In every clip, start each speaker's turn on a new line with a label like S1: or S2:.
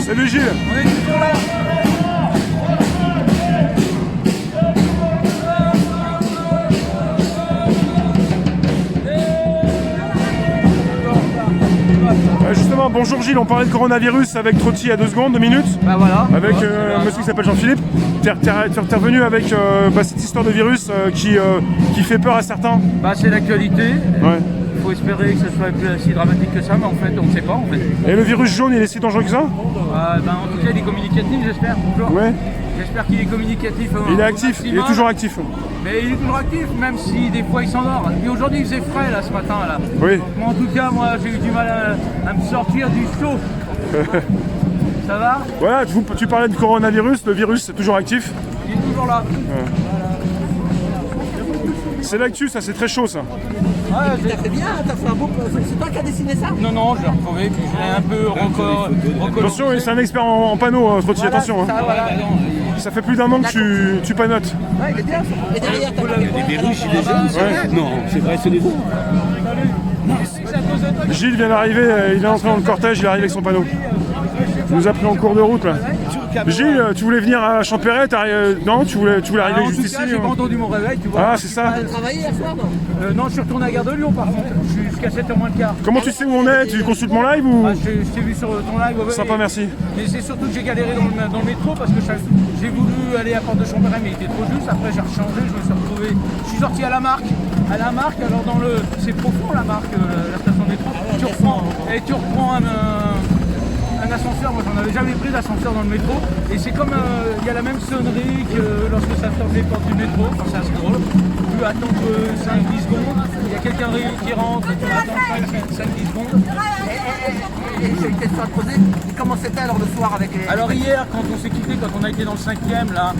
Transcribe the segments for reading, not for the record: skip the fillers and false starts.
S1: Salut Gilles.
S2: On est toujours là.
S1: Justement, bonjour Gilles, on parlait de coronavirus avec Trotti il y a 2 secondes, 2 minutes.
S2: Bah voilà.
S1: Avec un monsieur qui s'appelle Jean-Philippe. T'es revenu avec cette histoire de virus qui fait peur à certains.
S2: Bah c'est l'actualité.
S1: Ouais.
S2: Il faut espérer que ce soit plus si dramatique que ça, mais en fait on ne sait pas en fait.
S1: Et le virus jaune, il est si dangereux que ça?
S2: Bah, en tout cas il est communicatif, j'espère. Bonjour.
S1: Ouais.
S2: J'espère qu'il est communicatif.
S1: Il est actif, il est toujours actif.
S2: Mais il est toujours actif, même si des fois il s'endort. Et aujourd'hui il faisait frais là ce matin là.
S1: Oui.
S2: Mais en tout cas moi j'ai eu du mal à me sortir du chaud. Ça va?
S1: Voilà, tu parlais de coronavirus, le virus est toujours actif.
S2: Il est toujours là.
S1: Ouais. C'est l'actu, ça, c'est très chaud ça.
S2: Ouais,
S3: t'as fait bien, t'as fait un beau. C'est toi qui as dessiné ça?
S2: Non, je l'ai retrouvé, puis je l'ai un peu encore.
S1: Attention, c'est un expert en panneaux, Trotti,
S3: Voilà,
S1: attention.
S3: ça,
S1: Hein.
S3: voilà.
S1: Ça fait plus d'un an que tu panotes.
S3: Ouais, il est bien. Et derrière, t'as marqué quoi?
S4: Des verrues chez les jeunes?
S1: Ouais.
S4: Non, c'est vrai, c'est des vous.
S1: Gilles vient d'arriver, il vient d'entrer dans le cortège, il arrive avec son panneau. Il nous a pris en cours de route là. Gilles, tu voulais venir à Champéret, non, tu voulais arriver
S2: En
S1: juste
S2: tout
S1: ici
S2: cas, j'ai pas entendu mon réveil, tu vois.
S1: Ah, c'est ça.
S3: T'as travaillé hier soir, non?
S2: Non, je suis retourné à Gare de Lyon par contre. Je suis jusqu'à 7h moins le quart.
S1: Comment tu sais où on est? Tu consultes mon live ou?
S2: Je t'ai vu sur ton live. Ouais,
S1: Sympa, merci.
S2: Mais c'est surtout que j'ai galéré dans le métro parce que j'ai voulu aller à Porte de Champéret, mais il était trop juste. Après, j'ai rechangé, je me suis retrouvé. Je suis sorti à la marque. Alors c'est profond la marque, la station de métro. Tu reprends un ascenseur, moi j'en avais jamais pris d'ascenseur dans le métro, et c'est comme il y a la même sonnerie que lorsque ça ferme les portes du métro, enfin, c'est assez drôle. Tu attends 5-10 secondes, il y a quelqu'un qui rentre et tu attends 5-10 secondes.
S3: Et j'ai une question à te poser. Comment c'était alors le soir avec les.
S2: Alors hier, quand on s'est quitté, quand on a été dans le 5e là,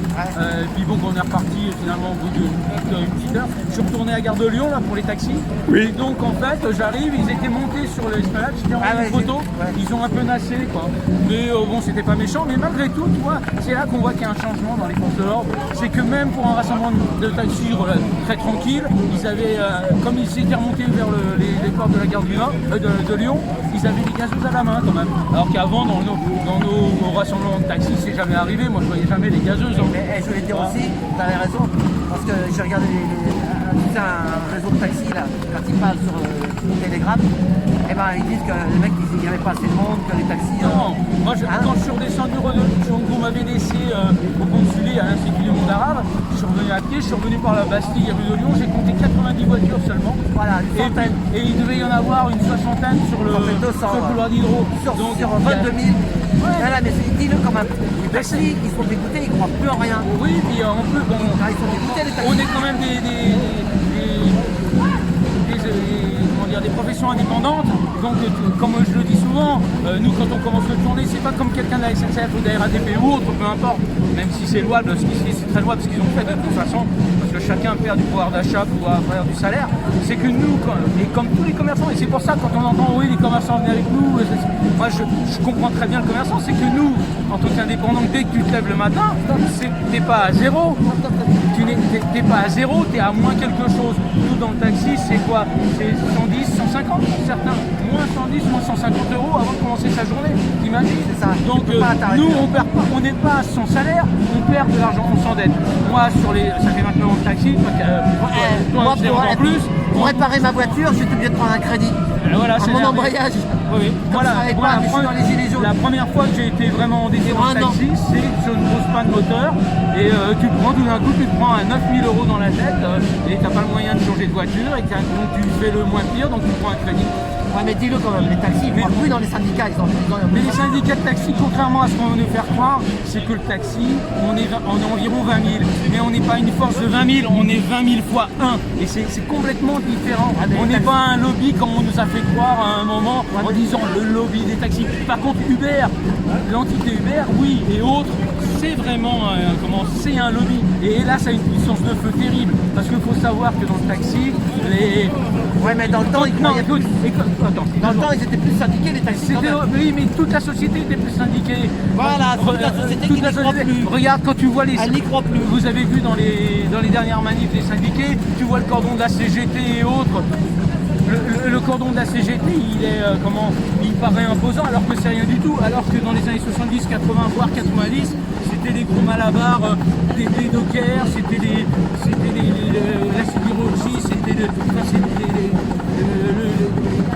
S2: puis bon, quand on est reparti finalement au bout d'une petite heure, je suis retourné à Gare de Lyon là pour les taxis.
S1: Oui.
S2: Et donc en fait, j'arrive, ils étaient montés sur l'esplanade, j'ai envoyé une photo, ils ont un peu nassé quoi. Mais bon, c'était pas méchant, mais malgré tout, tu vois, c'est là qu'on voit qu'il y a un changement dans les forces de l'ordre. C'est que même pour un rassemblement de taxis très tranquille, ils avaient, comme ils s'étaient remontés vers les portes de la gare de Lyon, ils avaient des gazeuses à la main quand même. Alors qu'avant, dans nos rassemblements de taxis, c'est jamais arrivé. Moi, je voyais jamais les gazeuses.
S3: Mais je voulais dire aussi, tu avais raison, parce que j'ai regardé un réseau de taxis là, quand ils parlent sur Telegram, et ben ils disent que les mecs, il n'y avait pas assez de monde, que les taxis.
S2: Non, moi quand je suis redescendu, on m'avait laissé au consulat à l'Institut du monde arabe, je suis revenu à pied, je suis revenu par la Bastille, rue de Lyon, j'ai compté 90 voitures seulement.
S3: Voilà, une centaine.
S2: Et il devait y en avoir une soixantaine sur le couloir d'Hydro.
S3: Sur 22 000. Voilà, mais dis-le quand même. Les taxis, ils sont dégoûtés, ils croient plus en rien.
S2: Oui, puis on peut. Bon,
S3: Ils sont dégoûtés, les taxis.
S2: on est quand même des professions indépendantes, donc comme je le dis souvent, nous quand on commence notre journée, c'est pas comme quelqu'un de la SNCF ou de la RATP ou autre, peu importe, même si c'est louable, c'est très louable ce qu'ils ont fait de toute façon, parce que chacun perd du pouvoir d'achat pour avoir du salaire, c'est que nous, et comme tous les commerçants, et c'est pour ça quand on entend oui les commerçants viennent avec nous, moi je comprends très bien le commerçant, c'est que nous, en tant qu'indépendants, dès que tu te lèves le matin, t'es pas à zéro. T'es pas à zéro, t'es à moins quelque chose. Nous dans le taxi, c'est quoi? C'est 110, 150 pour certains. Moins 110, moins 150 euros avant de commencer sa journée. T'imagines?
S3: C'est ça.
S2: Donc nous, on n'est pas à son salaire, on perd de l'argent, on s'endette. Moi, ça fait maintenant le taxi,
S3: Moi,
S2: c'est encore plus.
S3: pour réparer ma voiture, j'étais obligé de prendre un crédit.
S2: Voilà,
S3: À mon embrayage.
S2: Oui, voilà.
S3: Moi, je suis dans les gilets jaunes.
S2: La première fois que j'ai été vraiment endetté dans le taxi, c'est sur une grosse panne moteur. Et tu prends tout d'un coup, tu te prends à 9 000 euros dans la tête et tu n'as pas le moyen de changer de voiture. Et donc tu fais le moins pire, donc tu prends un crédit.
S3: Ouais, mais dis-le quand même, les taxis, ils ne croient plus dans les syndicats.
S2: Mais les syndicats de taxi, contrairement à ce qu'on veut nous faire croire, c'est que le taxi, on est environ 20 000. Mais on n'est pas une force de 20 000, on est 20 000 fois 1. Et c'est complètement différent. On n'est pas un lobby comme on nous a fait croire à un moment en disant le lobby des taxis. Par contre, Uber, l'entité Uber, oui, et autres, c'est vraiment c'est un lobby. Et là, ça a une puissance de feu terrible. Parce qu'il faut savoir que dans le taxi,
S3: Ouais, mais dans le temps, ils
S2: non,
S3: croyaient
S2: écoute, attends.
S3: Dans le temps, ils étaient plus syndiqués, les taxis.
S2: Oui, mais toute la société était plus syndiquée.
S3: Voilà, toute la société qui n'y croit plus.
S2: Regarde, quand tu vois
S3: Elle n'y croit plus.
S2: Vous avez vu dans les dernières manifs des syndiqués, tu vois le cordon de la CGT et autres. le cordon de la CGT, il paraît imposant alors que c'est rien du tout. Alors que dans les années 70, 80, voire 90, c'était des gros malabars, des dockers, c'était la sidérurgie,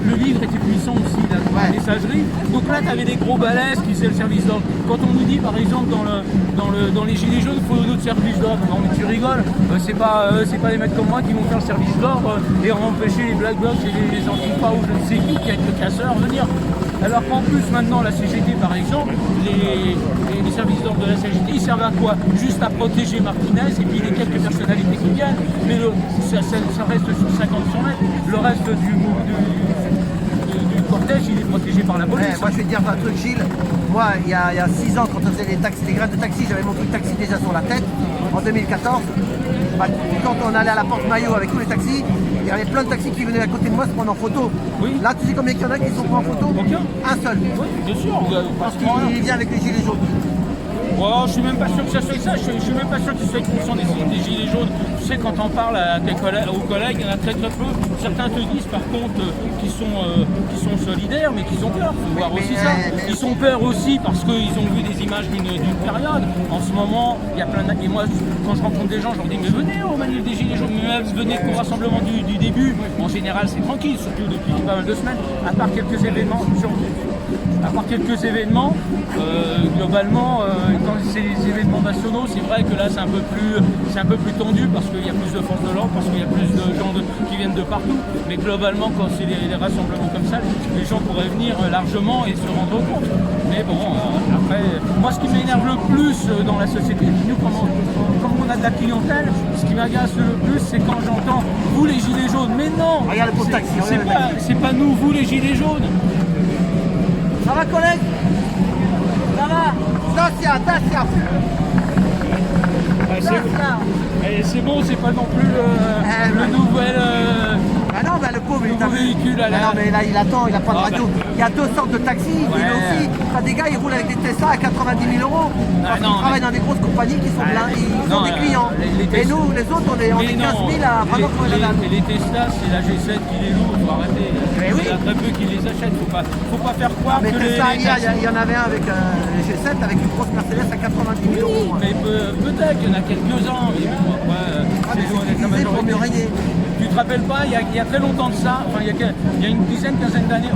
S2: le livre était puissant aussi, la messagerie. Donc là, tu avais des gros balaises qui faisaient le service d'ordre. Quand on nous dit, par exemple, dans les Gilets jaunes, il faut notre service d'ordre, non mais tu rigoles, c'est pas les mecs comme moi qui vont faire le service d'ordre et empêcher les Black Blocs et les antifas ou je ne sais qui avec le casseur venir. Alors qu'en plus, maintenant, la CGT, par exemple, les services d'ordre de la CGT, ils servent à quoi? Juste à protéger Martinez et puis les quelques personnalités qui viennent. Mais ça reste sur 50-100 mètres. Le reste du cortège, il est protégé par la police.
S3: Ouais, moi, je vais te dire un truc, Gilles. Moi, il y a 6 ans, quand on faisait les grèves de taxi, j'avais mon truc de taxi déjà sur la tête. En 2014, quand on allait à la porte Maillot avec tous les taxis, il y avait plein de taxis qui venaient à côté de moi se prendre en photo.
S2: Oui.
S3: Là, tu sais combien il y en a qui sont pris en photo?
S2: Aucun.
S3: Un seul.
S2: Oui, bien sûr.
S3: Parce qu'il vient avec les gilets jaunes.
S2: Oh, je suis même pas sûr que ça soit ça, je suis même pas sûr qu'ils soient conscients des gilets jaunes. Tu sais, quand on parle à aux collègues, il y en a très très peu. Certains te disent par contre qu'ils sont solidaires, mais qu'ils ont peur. Il faut voir aussi ça. Ils ont peur aussi parce qu'ils ont vu des images d'une période. En ce moment, il y a plein et moi, quand je rencontre des gens, je leur dis mais venez au manif des gilets jaunes, mais même venez au rassemblement du début. En général, c'est tranquille, surtout depuis pas mal de semaines, à part quelques événements. Globalement, quand c'est les événements nationaux, c'est vrai que là c'est un peu plus tendu parce qu'il y a plus de force de l'ordre, parce qu'il y a plus de gens qui viennent de partout. Mais globalement, quand c'est les rassemblements comme ça, les gens pourraient venir largement et se rendre compte. Mais bon, après, moi ce qui m'énerve le plus dans la société, nous comme on a de la clientèle, ce qui m'agace le plus, c'est quand j'entends vous les gilets jaunes. Mais non,
S3: regarde le taxi,
S2: c'est pas nous, vous les gilets jaunes.
S3: Ça va, collègue? Ça va? Dacia.
S2: C'est bon, c'est pas non plus le nouvel
S3: Ah non, le pauvre,
S2: nouveau véhicule à la...
S3: non, mais là, il attend, il n'a pas de radio.
S2: Bah...
S3: Il y a 2 sortes de taxis,
S2: ouais.
S3: aussi. Enfin, des gars, ils roulent avec des Tesla à 90 000 euros. Parce qu'ils travaillent dans des grosses compagnies qui sont ils ont des clients. Et nous, les autres, on est 15 000 à vraiment trouver la dalle.
S2: Et les Tesla, c'est la G7 qui les loue, faut arrêter.
S3: Mais oui.
S2: Il y a très peu qui les achètent, faut pas faire croire
S3: mais
S2: que
S3: Tesla, il y en avait un avec les G7 avec une grosse Mercedes à 90 000 euros.
S2: Mais peut-être qu'il y en a quelques-uns, mais bon, après, c'est loin d'être la majorité. Tu te rappelles pas, il y a très longtemps de ça, enfin, il y a une quinzaine d'années,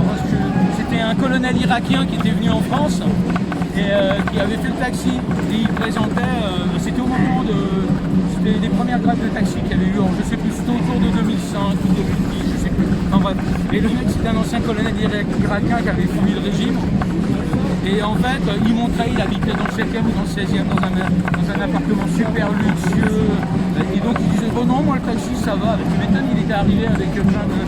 S2: c'était un colonel irakien qui était venu en France et qui avait fait le taxi. Et il présentait, c'était au moment c'était des premières grèves de taxi qu'il y avait eu, je sais plus, c'était autour de 2005 ou 2010, je sais plus. Enfin bref. Et le mec, c'était un ancien colonel irakien qui avait fui le régime. Et en fait, il montrait, il habitait dans le 7e ou dans le 16e, dans un appartement super luxueux. Et donc il disait, bon non, moi le taxi ça va. Tu m'étonnes, il était arrivé avec plein de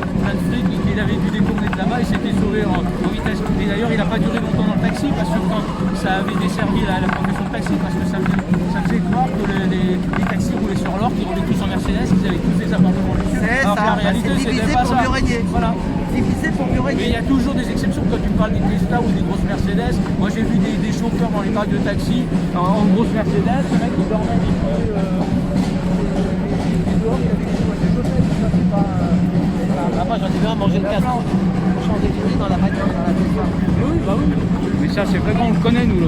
S2: fric et qu'il avait dû détourner de là-bas, il s'était sauvé en vitesse. Et d'ailleurs, il n'a pas duré longtemps dans le taxi parce que quand ça avait desservi la profession de taxi, parce que ça faisait croire que les taxis roulaient sur l'or, qu'ils roulaient tous en Mercedes, qu'ils avaient tous des appartements luxueux. Alors que la réalité, c'était pas ça. Voilà. Mais il y a toujours des exceptions quand tu parles des Tesla ou des grosses Mercedes. Moi j'ai vu des chauffeurs dans les parcs de taxi en grosse Mercedes, le mec il dormait un petit peu dehors, il avait des chaussettes,
S3: Après j'en ai vu un manger le casque. Champs-Élysées dans la voiture, dans la Tesla.
S2: Oui, bah oui. Mais ça c'est vraiment, on le connaît nous.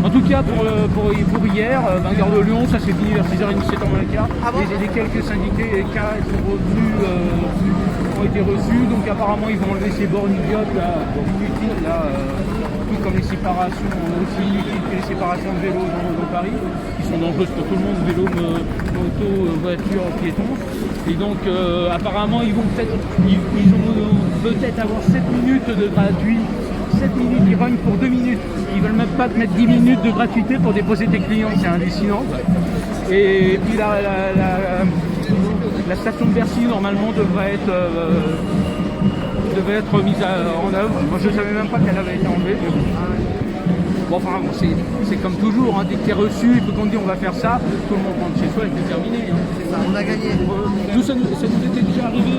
S2: En tout cas pour hier, Vanguard de Lyon, ça s'est fini vers 6h30, 7h moins le quart. Les quelques syndiqués cas sont revenus, ont été reçus, donc apparemment ils vont enlever ces bornes idiotes là, inutiles là, tout comme les séparations, aussi inutiles que les séparations de vélos dans Paris, qui sont dangereuses pour tout le monde, vélo, moto, voiture, piétons. Et donc apparemment ils ont peut-être avoir 7 minutes de gratuit. 7 minutes, ils rognent pour 2 minutes. Ils veulent même pas te mettre 10 minutes de gratuité pour déposer tes clients, c'est hallucinant. Et puis la station de Bercy normalement devrait être mise en œuvre. Moi je ne savais même pas qu'elle avait été enlevée. Bon, enfin bon, c'est comme toujours, hein, dès que tu es reçu, il faut qu'on te dise on va faire ça, tout le monde rentre chez soi et c'est terminé. Hein.
S3: C'est ça, on a gagné.
S2: Nous ça nous était déjà arrivé.